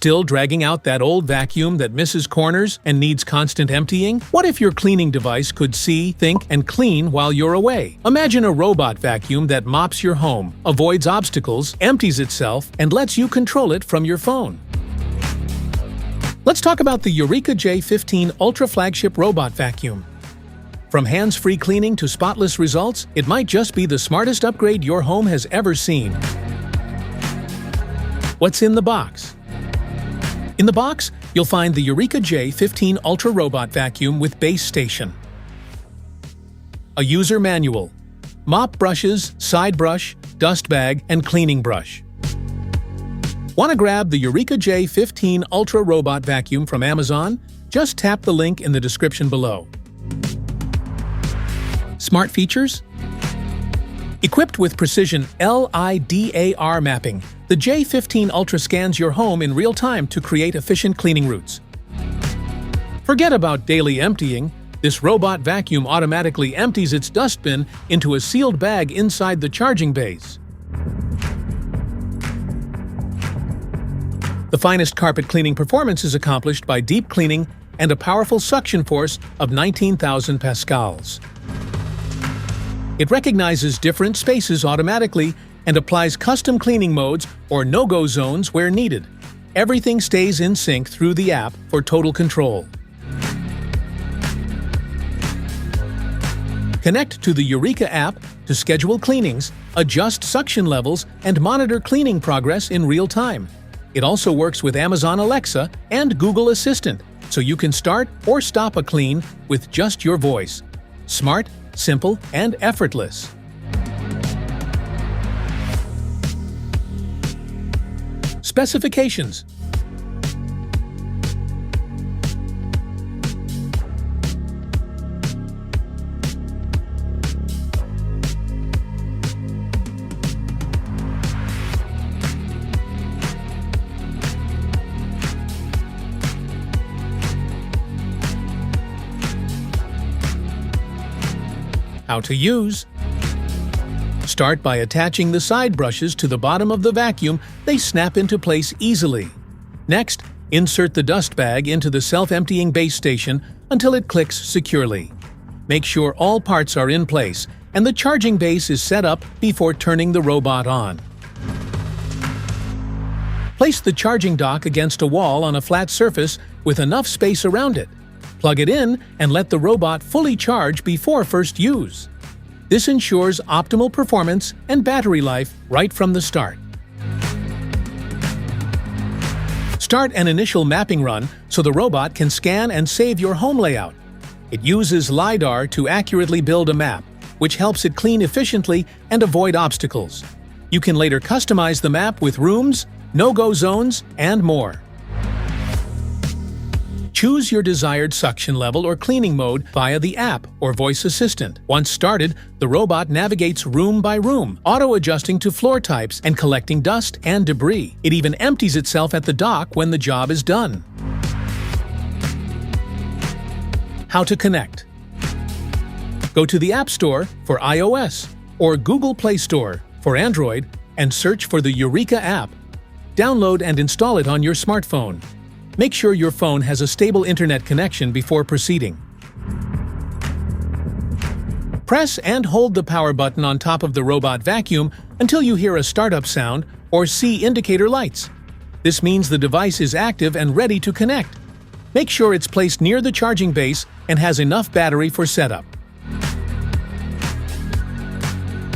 Still dragging out that old vacuum that misses corners and needs constant emptying? What if your cleaning device could see, think, and clean while you're away? Imagine a robot vacuum that mops your home, avoids obstacles, empties itself, and lets you control it from your phone. Let's talk about the Eureka J15 Ultra Flagship Robot Vacuum. From hands-free cleaning to spotless results, it might just be the smartest upgrade your home has ever seen. What's in the box? In the box, you'll find the Eureka J15 Ultra Robot Vacuum with base station, a user manual, mop brushes, side brush, dust bag, and cleaning brush. Want to grab the Eureka J15 Ultra Robot Vacuum from Amazon? Just tap the link in the description below. Smart features? Equipped with precision LIDAR mapping, the J15 Ultra scans your home in real time to create efficient cleaning routes. Forget about daily emptying. This robot vacuum automatically empties its dustbin into a sealed bag inside the charging base. The finest carpet cleaning performance is accomplished by deep cleaning and a powerful suction force of 19,000 pascals. It recognizes different spaces automatically and applies custom cleaning modes or no-go zones where needed. Everything stays in sync through the app for total control. Connect to the Eureka app to schedule cleanings, adjust suction levels, and monitor cleaning progress in real time. It also works with Amazon Alexa and Google Assistant, so you can start or stop a clean with just your voice. Smart, simple, and effortless. Specifications. How to use. Start by attaching the side brushes to the bottom of the vacuum. They snap into place easily. Next, insert the dust bag into the self-emptying base station until it clicks securely. Make sure all parts are in place and the charging base is set up before turning the robot on. Place the charging dock against a wall on a flat surface with enough space around it. Plug it in and let the robot fully charge before first use. This ensures optimal performance and battery life right from the start. Start an initial mapping run so the robot can scan and save your home layout. It uses LiDAR to accurately build a map, which helps it clean efficiently and avoid obstacles. You can later customize the map with rooms, no-go zones, and more. Choose your desired suction level or cleaning mode via the app or voice assistant. Once started, the robot navigates room by room, auto-adjusting to floor types and collecting dust and debris. It even empties itself at the dock when the job is done. How to connect. Go to the App Store for iOS or Google Play Store for Android and search for the Eureka app. Download and install it on your smartphone. Make sure your phone has a stable internet connection before proceeding. Press and hold the power button on top of the robot vacuum until you hear a startup sound or see indicator lights. This means the device is active and ready to connect. Make sure it's placed near the charging base and has enough battery for setup.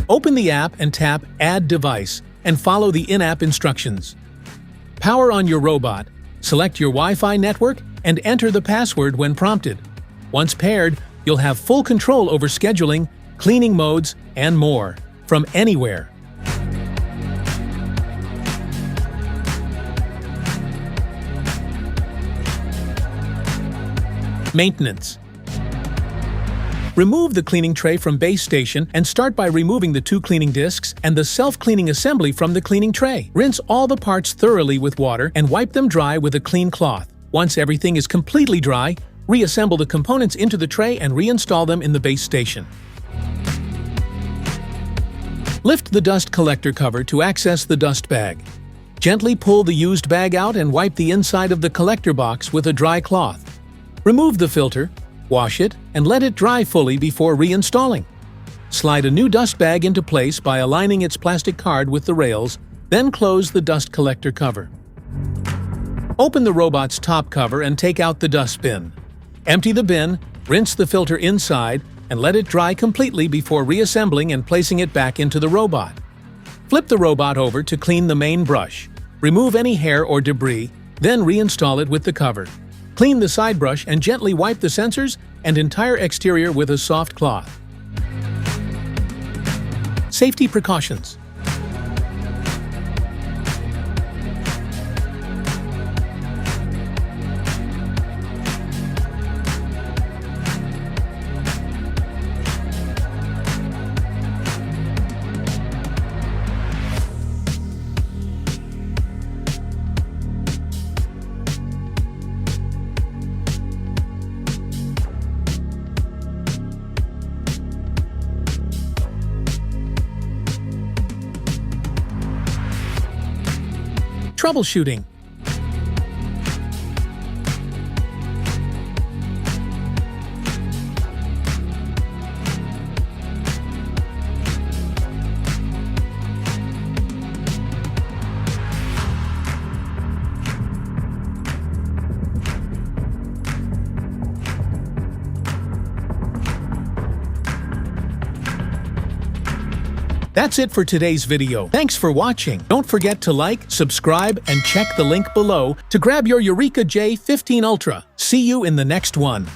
Open the app and tap Add Device and follow the in-app instructions. Power on your robot. Select your Wi-Fi network and enter the password when prompted. Once paired, you'll have full control over scheduling, cleaning modes, and more from anywhere. Maintenance. Remove the cleaning tray from base station and start by removing the 2 cleaning discs and the self-cleaning assembly from the cleaning tray. Rinse all the parts thoroughly with water and wipe them dry with a clean cloth. Once everything is completely dry, reassemble the components into the tray and reinstall them in the base station. Lift the dust collector cover to access the dust bag. Gently pull the used bag out and wipe the inside of the collector box with a dry cloth. Remove the filter, wash it, and let it dry fully before reinstalling. Slide a new dust bag into place by aligning its plastic card with the rails, then close the dust collector cover. Open the robot's top cover and take out the dust bin. Empty the bin, rinse the filter inside, and let it dry completely before reassembling and placing it back into the robot. Flip the robot over to clean the main brush. Remove any hair or debris, then reinstall it with the cover. Clean the side brush and gently wipe the sensors and entire exterior with a soft cloth. Safety precautions. Troubleshooting. That's it for today's video. Thanks for watching. Don't forget to like, subscribe, and check the link below to grab your Eureka J15 Ultra. See you in the next one.